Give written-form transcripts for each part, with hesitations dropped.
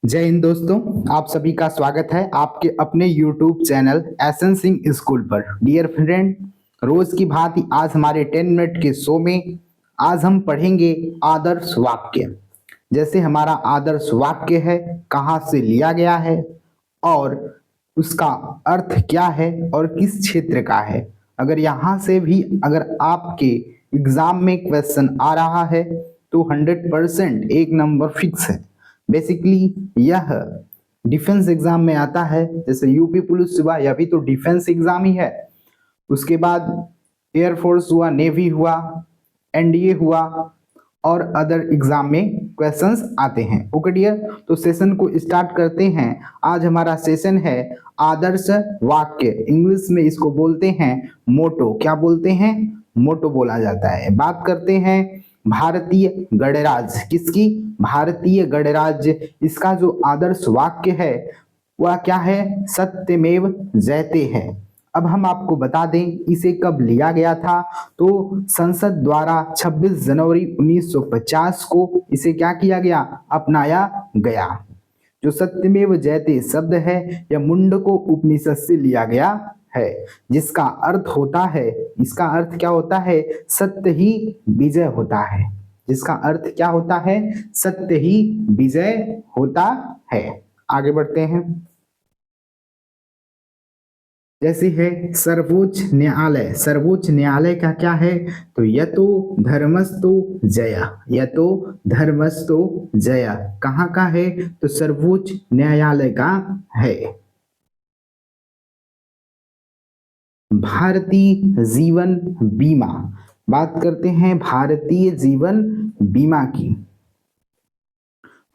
जय हिंद दोस्तों, आप सभी का स्वागत है आपके अपने YouTube चैनल एसन सिंह स्कूल पर। डियर फ्रेंड, रोज की भांति आज हमारे 10 मिनट के शो में आज हम पढ़ेंगे आदर्श वाक्य। जैसे हमारा आदर्श वाक्य है, कहाँ से लिया गया है और उसका अर्थ क्या है और किस क्षेत्र का है। अगर यहाँ से भी अगर आपके एग्जाम में क्वेश्चन आ रहा है तो 100% एक नंबर फिक्स है। बेसिकली यह डिफेंस एग्जाम में आता है, जैसे यूपी पुलिस हुआ, यह भी तो डिफेंस एग्जाम ही है। उसके बाद एयरफोर्स हुआ, नेवी हुआ, एनडीए हुआ और अदर एग्जाम में क्वेश्चंस आते हैं। ओके डियर, तो सेशन को स्टार्ट करते हैं। आज हमारा सेशन है आदर्श वाक्य। इंग्लिश में इसको बोलते हैं मोटो। क्या बोलते हैं? मोटो बोला जाता है। बात करते हैं भारतीय गणराज्य। किसकी? भारतीय गणराज्य। इसका जो आदर्श वाक्य है वह क्या है? सत्यमेव जयते है। अब हम आपको बता दें इसे कब लिया गया था। तो संसद द्वारा 26 जनवरी 1950 को इसे क्या किया गया? अपनाया गया। जो सत्यमेव जयते शब्द है यह मुंडको उपनिषद से लिया गया है, जिसका अर्थ होता है, इसका अर्थ क्या होता है? सत्य ही विजय होता है। जिसका अर्थ क्या होता है? सत्य ही विजय होता है। आगे बढ़ते हैं। जैसे है सर्वोच्च न्यायालय। सर्वोच्च न्यायालय का क्या है? तो यतो धर्मस्तो जया। यतो धर्मस्तो जया कहाँ का है? तो सर्वोच्च न्यायालय का है। भारतीय जीवन बीमा। बात करते हैं भारतीय जीवन बीमा की।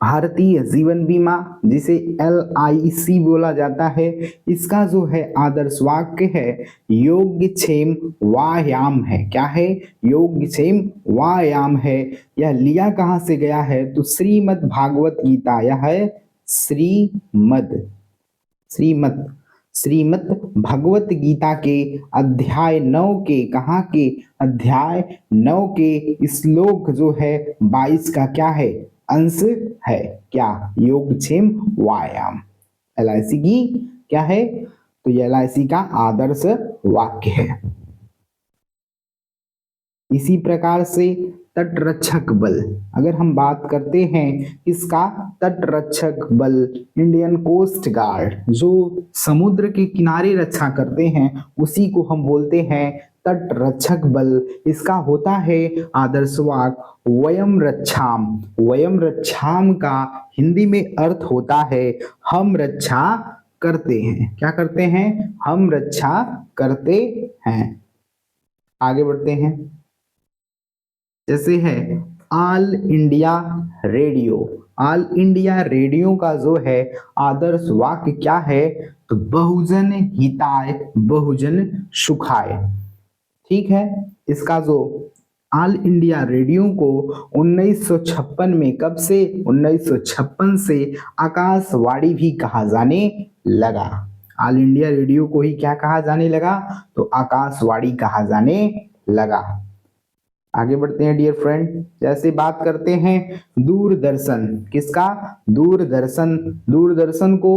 भारतीय जीवन बीमा जिसे LIC बोला जाता है, इसका जो है आदर्श वाक्य है योगक्षेम व्यायाम है। क्या है? योगक्षेम व्यायाम है। यह लिया कहाँ से गया है? तो श्रीमद् भागवत गीता। यह है श्रीमद् श्रीमद् भगवत गीता के अध्याय 9 के, कहाँ के? अध्याय 9 के श्लोक जो है 22 का क्या है? अंश है। क्या? योगक्षेम व्यायाम। LIC की क्या है? तो ये LIC का आदर्श वाक्य है। इसी प्रकार से तटरक्षक बल। अगर हम बात करते हैं इसका, तटरक्षक बल, इंडियन कोस्ट गार्ड, जो समुद्र के किनारे रक्षा करते हैं उसी को हम बोलते हैं तटरक्षक बल। इसका होता है आदर्श वाक्य वयम रक्षाम। वयम रक्षाम का हिंदी में अर्थ होता है हम रक्षा करते हैं। क्या करते हैं? हम रक्षा करते हैं। आगे बढ़ते हैं। जैसे है all India radio. All India radio का जो है आदर्श वाक्य क्या है? तो बहुजन हिताय बहुजन सुखाय। ठीक है। इसका जो ऑल इंडिया रेडियो को 1956 में, कब से? 1956 से आकाशवाणी भी कहा जाने लगा। ऑल इंडिया रेडियो को ही क्या कहा जाने लगा? तो आकाशवाणी कहा जाने लगा। आगे बढ़ते हैं डियर फ्रेंड। जैसे बात करते हैं दूरदर्शन। किसका? दूरदर्शन। दूरदर्शन को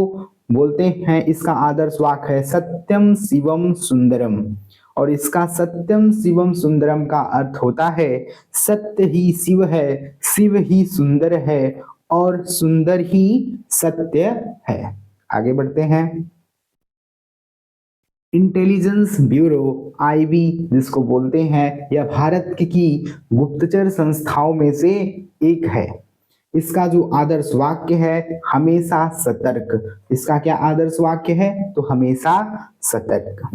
बोलते हैं, इसका आदर्श वाक्य है सत्यम शिवम सुंदरम। और इसका सत्यम शिवम सुंदरम का अर्थ होता है सत्य ही शिव है, शिव ही सुंदर है और सुंदर ही सत्य है। आगे बढ़ते हैं। इंटेलिजेंस ब्यूरो IB जिसको बोलते हैं, यह भारत की गुप्तचर संस्थाओं में से एक है। इसका जो आदर्श वाक्य है हमेशा सतर्क। इसका क्या आदर्श वाक्य है? तो हमेशा सतर्क।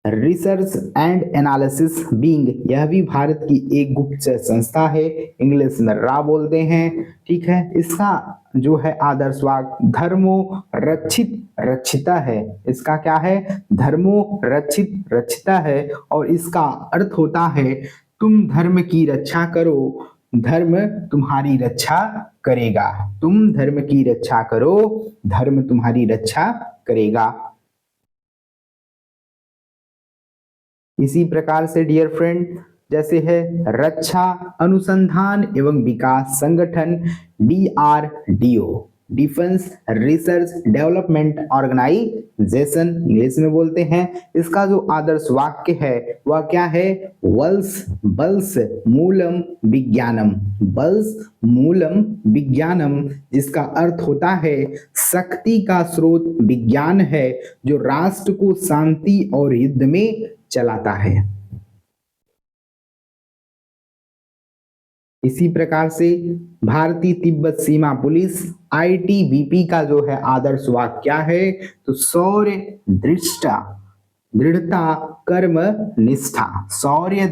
रिसर्च एंड एनालिसिस विंग, यह भी भारत की एक गुप्तचर संस्था है, इंग्लिश में रा बोलते हैं। ठीक है। इसका जो है आदर्श वाक्य धर्मो रक्षित रक्षिता है। इसका क्या है? धर्मो रक्षित रक्षिता है और इसका अर्थ होता है तुम धर्म की रक्षा करो, धर्म तुम्हारी रक्षा करेगा। तुम धर्म की रक्षा करो, धर्म तुम्हारी रक्षा करेगा। इसी प्रकार से डियर फ्रेंड जैसे है रक्षा अनुसंधान एवं विकास संगठन, DRDO, defence research development organisation English में बोलते हैं। इसका जो आदर्श वाक्य है वह क्या है? वल्स बल्स मूलम विज्ञानम, बल्स मूलम विज्ञानम, जिसका अर्थ होता है शक्ति का स्रोत विज्ञान है जो राष्ट्र को शांति और युद्ध में चलाता है। इसी प्रकार से भारतीय तिब्बत सीमा पुलिस ITBP का जो है आदर्श वाक्य क्या है? तो शौर्य दृढ़ता कर्म निष्ठा, शौर्य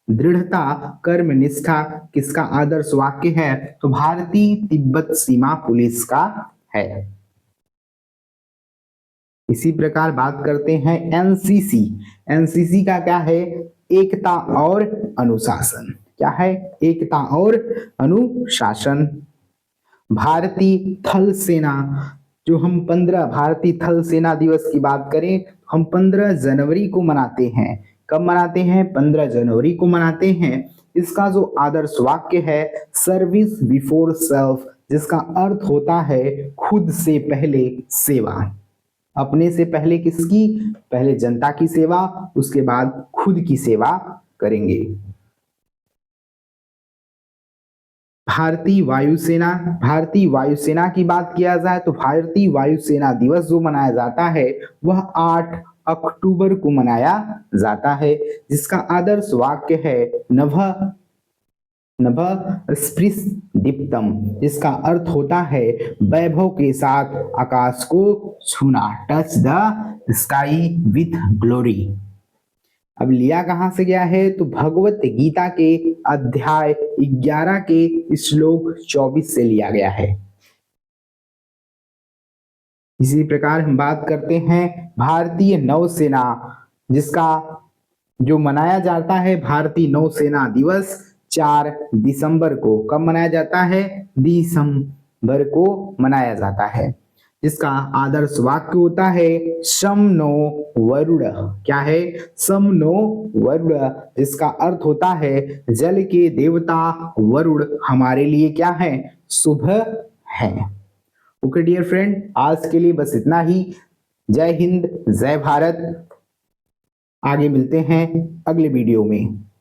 दृढ़ता कर्म निष्ठा किसका आदर्श वाक्य है? तो भारतीय तिब्बत सीमा पुलिस का है। इसी प्रकार बात करते हैं एनसीसी का क्या है? एकता और अनुशासन। क्या है? एकता और अनुशासन। भारतीय थल सेना, जो हम 15 भारतीय थल सेना दिवस की बात करें, हम 15 जनवरी को मनाते हैं। कब मनाते हैं? 15 जनवरी को मनाते हैं। इसका जो आदर्श वाक्य है सर्विस बिफोर सेल्फ, जिसका अर्थ होता है खुद से पहले सेवा। अपने से पहले किसकी? पहले जनता की सेवा, उसके बाद खुद की सेवा करेंगे। भारतीय वायुसेना की बात किया जाए तो भारतीय वायुसेना दिवस जो मनाया जाता है वह 8 अक्टूबर को मनाया जाता है, जिसका आदर्श वाक्य है नभ स्पृश दीप्तम, जिसका अर्थ होता है वैभव के साथ आकाश को छूना, touch the sky with glory. अब लिया कहां से गया है? तो भगवत गीता के अध्याय 11 के श्लोक 24 से लिया गया है। इसी प्रकार हम बात करते हैं भारतीय नौसेना, जिसका जो मनाया जाता है भारतीय नौसेना दिवस 4 दिसंबर को। कब मनाया जाता है? दिसंबर को मनाया जाता है, जिसका आदर्श वाक्य होता है सम नो वरुण। क्या है? सम नो वरुण, जिसका अर्थ होता है जल के देवता वरुण हमारे लिए क्या है? शुभ है। ओके डियर फ्रेंड, आज के लिए बस इतना ही। जय हिंद, जय भारत। आगे मिलते हैं अगले वीडियो में।